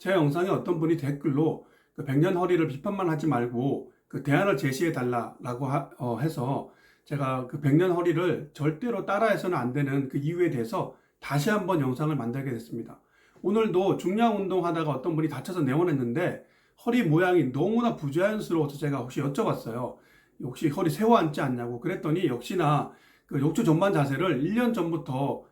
제 영상에 어떤 분이 댓글로 그 백년 허리를 비판만 하지 말고 그 대안을 제시해 달라라고 해서 제가 그 백년 허리를 절대로 따라해서는 안 되는 그 이유에 대해서 다시 한번 영상을 만들게 됐습니다. 오늘도 중량 운동하다가 어떤 분이 다쳐서 내원했는데 허리 모양이 너무나 부자연스러워서 제가 혹시 여쭤봤어요. 혹시 허리 세워 앉지 않냐고. 그랬더니 역시나 그 욕조 전반 자세를 1년 전부터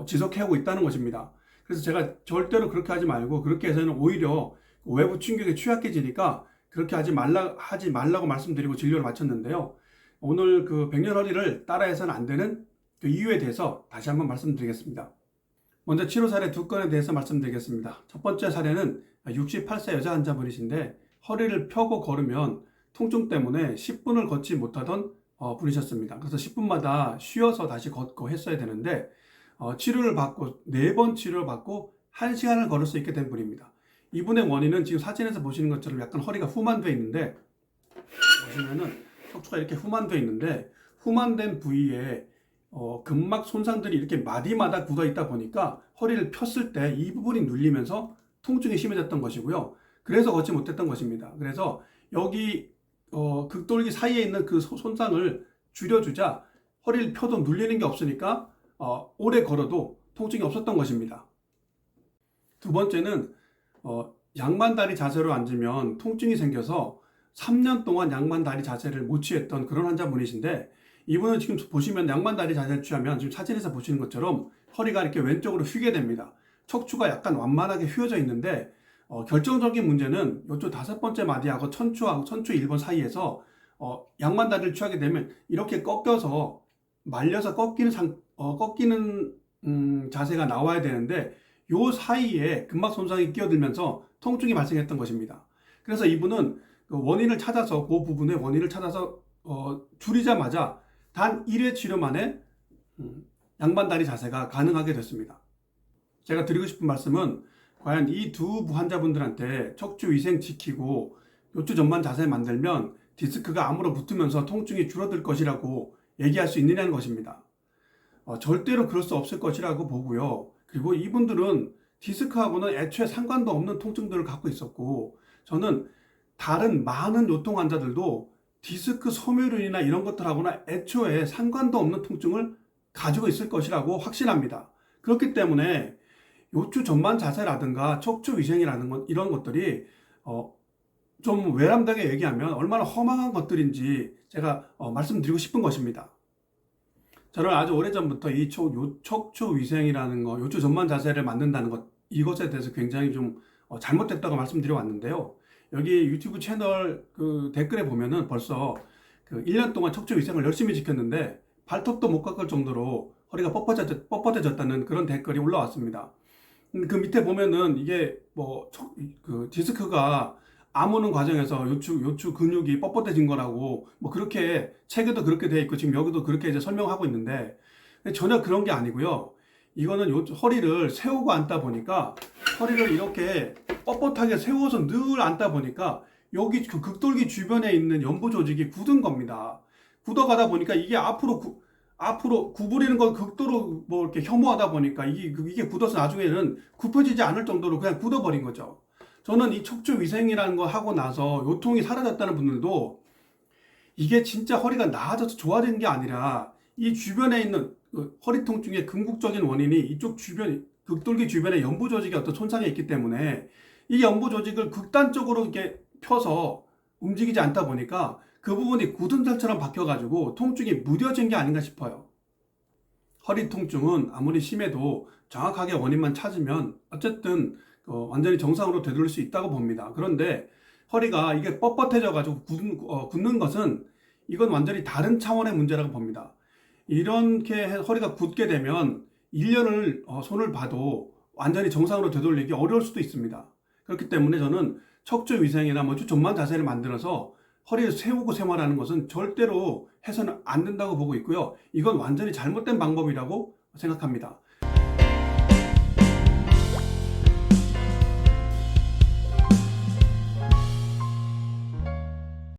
지속해오고 있다는 것입니다. 그래서 제가 절대로 그렇게 하지 말고, 그렇게 해서는 오히려 외부 충격에 취약해지니까 그렇게 하지 말라고 말씀드리고 진료를 마쳤는데요. 오늘 그 백년 허리를 따라해서는 안 되는 그 이유에 대해서 다시 한번 말씀드리겠습니다. 먼저 치료 사례 두 건에 대해서 말씀드리겠습니다. 첫 번째 사례는 68세 여자 환자분이신데 허리를 펴고 걸으면 통증 때문에 10분을 걷지 못하던 분이셨습니다. 그래서 10분마다 쉬어서 다시 걷고 했어야 되는데 치료를 받고 4번 치료를 받고 1시간을 걸을 수 있게 된 분입니다. 이분의 원인은 지금 사진에서 보시는 것처럼 약간 허리가 후만되어 있는데, 보시면은 척추가 이렇게 후만되어 있는데 후만된 부위에 근막 손상들이 이렇게 마디마다 굳어 있다 보니까 허리를 폈을 때 이 부분이 눌리면서 통증이 심해졌던 것이고요. 그래서 걷지 못했던 것입니다. 그래서 여기 극돌기 사이에 있는 그 손상을 줄여주자 허리를 펴도 눌리는 게 없으니까 오래 걸어도 통증이 없었던 것입니다. 두 번째는 양반다리 자세로 앉으면 통증이 생겨서 3년 동안 양반다리 자세를 못 취했던 그런 환자분이신데, 이분은 지금 보시면 양반다리 자세를 취하면 지금 사진에서 보시는 것처럼 허리가 이렇게 왼쪽으로 휘게 됩니다. 척추가 약간 완만하게 휘어져 있는데 결정적인 문제는 이쪽 5번째 마디하고 천추하고 천추 1번 사이에서 양반다리를 취하게 되면 이렇게 꺾여서 말려서 꺾이는 자세가 나와야 되는데 요 사이에 근막 손상이 끼어들면서 통증이 발생했던 것입니다. 그래서 이분은 그 원인을 찾아서, 그 부분의 원인을 찾아서 줄이자마자 단 1회 치료 만에 양반다리 자세가 가능하게 됐습니다. 제가 드리고 싶은 말씀은, 과연 이 두 환자분들한테 척추 위생 지키고 요추 전반 자세 만들면 디스크가 암으로 붙으면서 통증이 줄어들 것이라고 얘기할 수 있느냐는 것입니다. 절대로 그럴 수 없을 것이라고 보고요. 그리고 이분들은 디스크하고는 애초에 상관도 없는 통증들을 갖고 있었고, 저는 다른 많은 요통 환자들도 디스크 소멸균이나 이런 것들하고는 애초에 상관도 없는 통증을 가지고 있을 것이라고 확신합니다. 그렇기 때문에 요추 전반 자세라든가 척추 위생이라는 이런 것들이 좀 외람되게 얘기하면 얼마나 허망한 것들인지 제가 말씀드리고 싶은 것입니다. 저는 아주 오래전부터 이 척추 위생이라는 거, 요추 전반 자세를 만든다는 것, 이것에 대해서 굉장히 좀 잘못됐다고 말씀드려 왔는데요. 여기 유튜브 채널 그 댓글에 보면은 벌써 그 1년 동안 척추 위생을 열심히 지켰는데 발톱도 못 깎을 정도로 허리가 뻣뻣해졌다는 그런 댓글이 올라왔습니다. 그 밑에 보면은 이게 그 디스크가 암 오는 과정에서 요추 근육이 뻣뻣해진 거라고 그렇게 책에도 그렇게 돼 있고 지금 여기도 그렇게 이제 설명하고 있는데, 전혀 그런 게 아니고요. 이거는 허리를 세우고 앉다 보니까, 허리를 이렇게 뻣뻣하게 세워서 늘 앉다 보니까 여기 그 극돌기 주변에 있는 연부 조직이 굳은 겁니다. 굳어가다 보니까 이게 앞으로 구부리는 건 극도로 이렇게 혐오하다 보니까 이게 굳어서 나중에는 굽혀지지 않을 정도로 그냥 굳어버린 거죠. 저는 이 척추 위생이라는 거 하고 나서 요통이 사라졌다는 분들도 이게 진짜 허리가 나아져서 좋아진 게 아니라 이 주변에 있는 허리 통증의 궁극적인 원인이 이쪽 극돌기 주변에 연부 조직에 어떤 손상이 있기 때문에 이 연부 조직을 극단적으로 이렇게 펴서 움직이지 않다 보니까 그 부분이 굳은 살처럼 박혀가지고 통증이 무뎌진 게 아닌가 싶어요. 허리 통증은 아무리 심해도 정확하게 원인만 찾으면 어쨌든 완전히 정상으로 되돌릴 수 있다고 봅니다. 그런데 허리가 이게 뻣뻣해져가지고 굳는 것은 이건 완전히 다른 차원의 문제라고 봅니다. 이렇게 허리가 굳게 되면 1년을 손을 봐도 완전히 정상으로 되돌리기 어려울 수도 있습니다. 그렇기 때문에 저는 척추 위생이나 전반 자세를 만들어서 허리를 세우고 생활하는 것은 절대로 해서는 안 된다고 보고 있고요. 이건 완전히 잘못된 방법이라고 생각합니다.